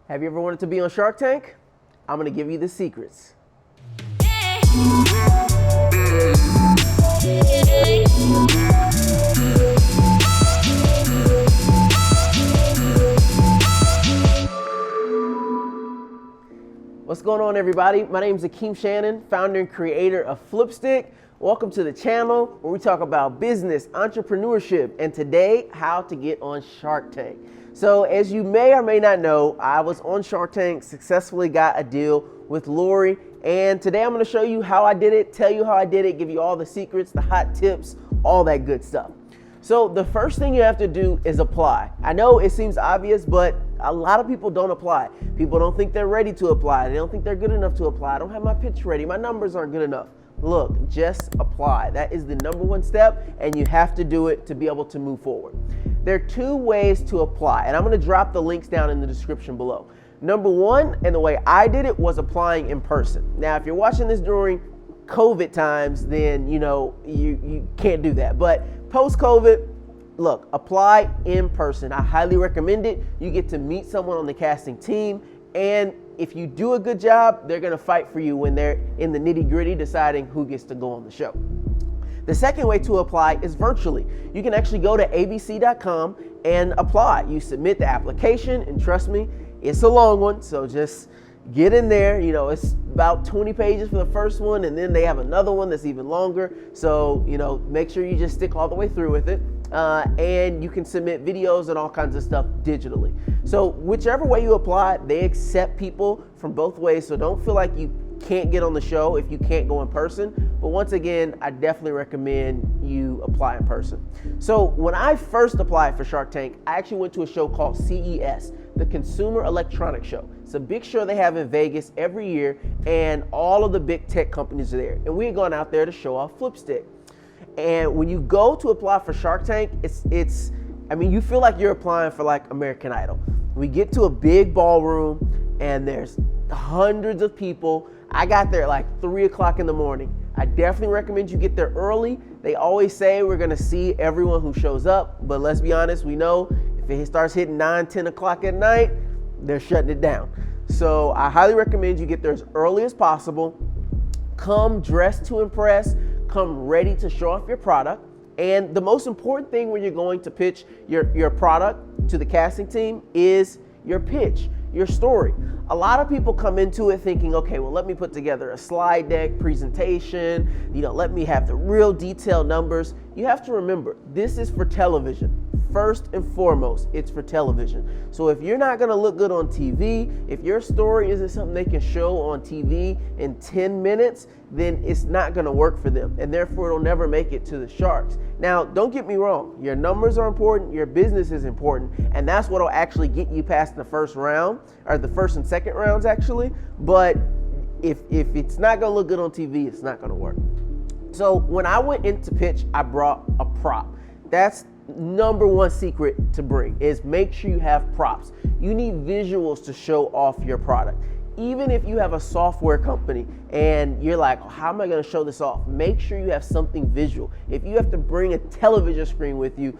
Have you ever wanted to be on Shark Tank? I'm gonna give you the secrets. What's going on, everybody? My name is Akeem Shannon, founder and creator of Flipstik. Welcome to the channel where we talk about business, entrepreneurship, and today, how to get on Shark Tank. So as you may or may not know, I was on Shark Tank, successfully got a deal with Lori, and today I'm gonna show you how I did it, tell you how I did it, give you all the secrets, the hot tips, all that good stuff. So the first thing you have to do is apply. I know it seems obvious, but a lot of people don't apply. People don't think they're ready to apply. They don't think they're good enough to apply. I don't have my pitch ready. My numbers aren't good enough. Look, just apply. That is the number one step, and you have to do it to be able to move forward. There are two ways to apply, and I'm gonna drop the links down in the description below. Number one, and the way I did it, was applying in person. Now, if you're watching this during COVID times, then you can't do that. But post-COVID, look, apply in person. I highly recommend it. You get to meet someone on the casting team, and if you do a good job, they're gonna fight for you when they're in the nitty-gritty deciding who gets to go on the show. The second way to apply is virtually. You can actually go to abc.com and apply. You submit the application, and trust me, it's a long one, so just get in there. It's about 20 pages for the first one, and then they have another one that's even longer. So, make sure you just stick all the way through with it. And you can submit videos and all kinds of stuff digitally. So whichever way you apply, they accept people from both ways. So don't feel like you can't get on the show if you can't go in person. But once again, I definitely recommend you apply in person. So when I first applied for Shark Tank, I actually went to a show called CES, the Consumer Electronics Show. It's a big show they have in Vegas every year, and all of the big tech companies are there. And we had gone out there to show off Flipstik. And when you go to apply for Shark Tank, you feel like you're applying for like American Idol. We get to a big ballroom and there's hundreds of people. I got there at like 3 o'clock in the morning. I definitely recommend you get there early. They always say we're gonna see everyone who shows up, but let's be honest, we know if it starts hitting 9, 10 o'clock at night, they're shutting it down. So I highly recommend you get there as early as possible. Come dressed to impress. Come ready to show off your product. And the most important thing when you're going to pitch your product to the casting team is your pitch, your story. A lot of people come into it thinking, okay, well, let me put together a slide deck presentation, let me have the real detailed numbers. You have to remember, this is for television. First and foremost, it's for television. So if you're not gonna look good on TV, if your story isn't something they can show on TV in 10 minutes, then it's not gonna work for them, and therefore it'll never make it to the Sharks. Now, don't get me wrong, your numbers are important, your business is important, and that's what'll actually get you past the first round, or the first and second rounds actually, but if it's not gonna look good on TV, it's not gonna work. So when I went into pitch, I brought a prop. That's number one secret to bring, is make sure you have props. You need visuals to show off your product. Even if you have a software company and you're like, how am I gonna show this off? Make sure you have something visual. If you have to bring a television screen with you,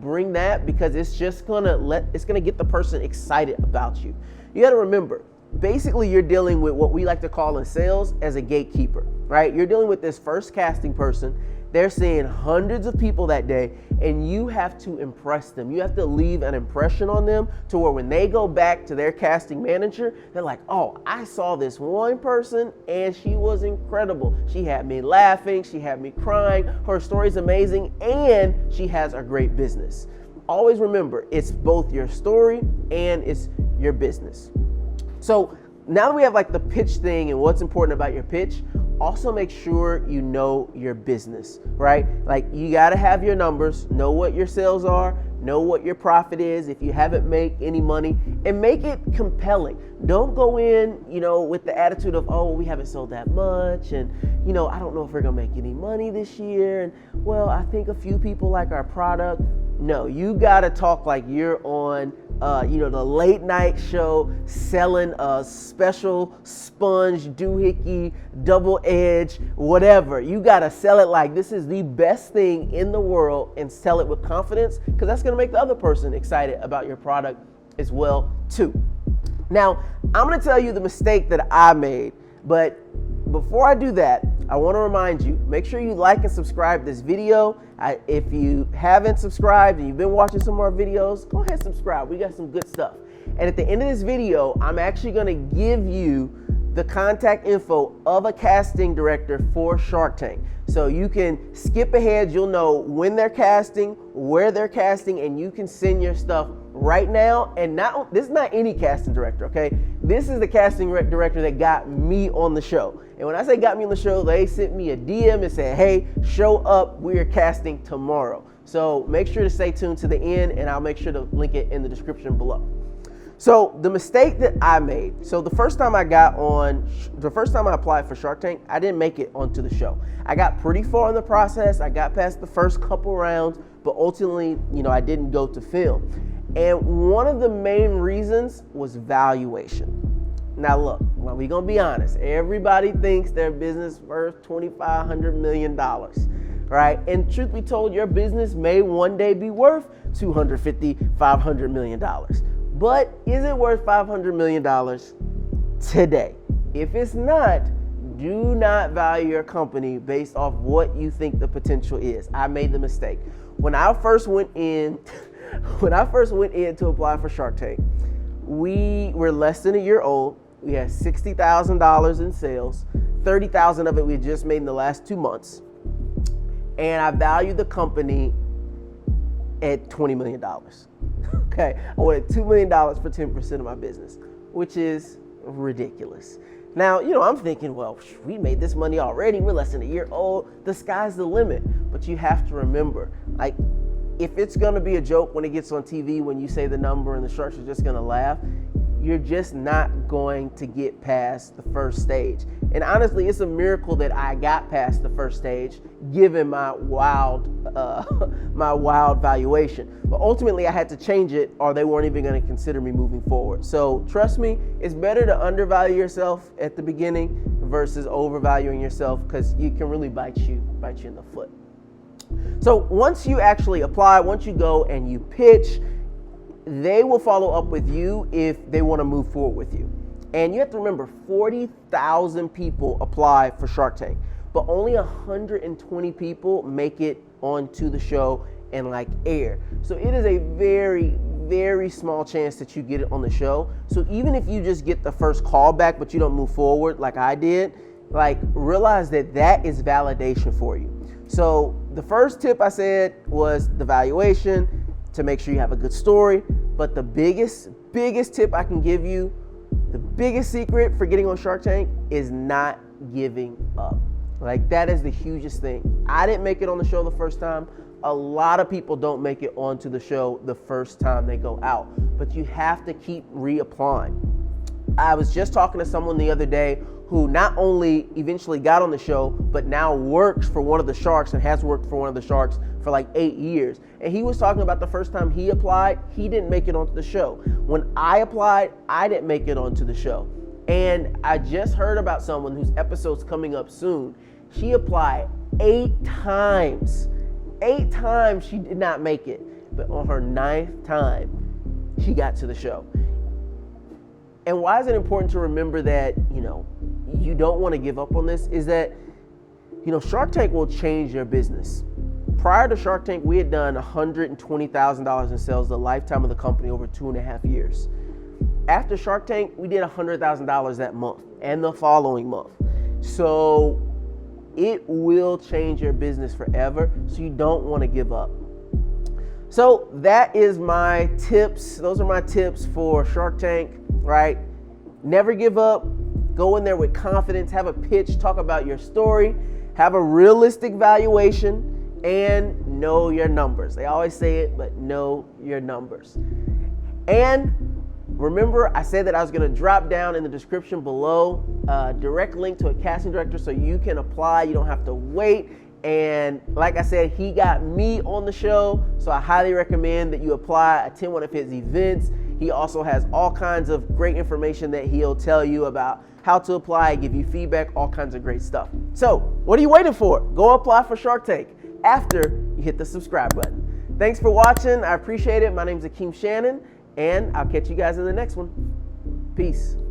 bring that, because it's gonna get the person excited about you. You gotta remember, basically you're dealing with what we like to call in sales as a gatekeeper, right? You're dealing with this first casting person. They're seeing hundreds of people that day, and you have to impress them. You have to leave an impression on them to where when they go back to their casting manager, they're like, oh, I saw this one person and she was incredible. She had me laughing, she had me crying, her story's amazing, and she has a great business. Always remember, it's both your story and it's your business. So now that we have the pitch thing and what's important about your pitch, also make sure you know your business, right? You gotta have your numbers, know what your sales are, know what your profit is if you haven't made any money, and make it compelling. Don't go in, with the attitude of, oh, we haven't sold that much, and I don't know if we're gonna make any money this year, and well, I think a few people like our product. No, you gotta talk like you're on the late night show selling a special sponge, doohickey, double edge, whatever. You gotta sell it like this is the best thing in the world and sell it with confidence, because that's gonna make the other person excited about your product as well too. Now, I'm gonna tell you the mistake that I made, but before I do that, I wanna remind you, make sure you like and subscribe this video. If you haven't subscribed and you've been watching some of our videos, go ahead and subscribe. We got some good stuff. And at the end of this video, I'm actually gonna give you the contact info of a casting director for Shark Tank. So you can skip ahead, you'll know when they're casting, where they're casting, and you can send your stuff right now. And this is not any casting director, okay? This is the casting director that got me on the show. And when I say got me on the show, they sent me a DM and said, hey, show up, we're casting tomorrow. So make sure to stay tuned to the end, and I'll make sure to link it in the description below. So the mistake that I made, so the first time I applied for Shark Tank, I didn't make it onto the show. I got pretty far in the process. I got past the first couple rounds, but ultimately, I didn't go to film. And one of the main reasons was valuation. Now look, we're gonna be honest. Everybody thinks their business worth $2,500 million, right? And truth be told, your business may one day be worth $250, $500 million. But is it worth $500 million today? If it's not, do not value your company based off what you think the potential is. I made the mistake. When I first went in to apply for Shark Tank, we were less than a year old. We had $60,000 in sales. 30,000 of it we had just made in the last 2 months. And I valued the company at $20 million. Okay, I wanted $2 million for 10% of my business, which is ridiculous. Now, I'm thinking, well, we made this money already. We're less than a year old. The sky's the limit. But you have to remember, if it's going to be a joke when it gets on TV, when you say the number and the sharks are just going to laugh, you're just not going to get past the first stage. And honestly, it's a miracle that I got past the first stage, given my wild valuation. But ultimately, I had to change it, or they weren't even going to consider me moving forward. So trust me, it's better to undervalue yourself at the beginning versus overvaluing yourself, because you can really bite you in the foot. So once you actually apply, once you go and you pitch, they will follow up with you if they want to move forward with you. And you have to remember, 40,000 people apply for Shark Tank, but only 120 people make it onto the show and air. So it is a very, very small chance that you get it on the show. So even if you just get the first call back, but you don't move forward like I did, realize that is validation for you. So the first tip I said was the valuation, to make sure you have a good story. But the biggest tip I can give you, the biggest secret for getting on Shark Tank is not giving up. That is the hugest thing. I didn't make it on the show the first time. A lot of people don't make it onto the show the first time they go out, but you have to keep reapplying. I was just talking to someone the other day who not only eventually got on the show, but now works for one of the sharks and has worked for one of the sharks for 8 years. And he was talking about the first time he applied, he didn't make it onto the show. When I applied, I didn't make it onto the show. And I just heard about someone whose episode's coming up soon. She applied 8 times. 8 times she did not make it. But on her 9th time, she got to the show. And why is it important to remember that, you don't want to give up on this, is that, Shark Tank will change your business. Prior to Shark Tank, we had done $120,000 in sales the lifetime of the company over 2.5 years. After Shark Tank, we did $100,000 that month and the following month. So it will change your business forever, so you don't want to give up. So that is my tips. Those are my tips for Shark Tank, right? Never give up. Go in there with confidence, have a pitch, talk about your story, have a realistic valuation, and know your numbers. They always say it, but know your numbers. And remember, I said that I was going to drop down in the description below a direct link to a casting director so you can apply. You don't have to wait. And like I said, he got me on the show, so I highly recommend that you apply. Attend one of his events. He also has all kinds of great information that he'll tell you about how to apply, give you feedback, all kinds of great stuff. So what are you waiting for? Go apply for Shark Tank after you hit the subscribe button. Thanks for watching. I appreciate it. My name's Akeem Shannon, and I'll catch you guys in the next one. Peace.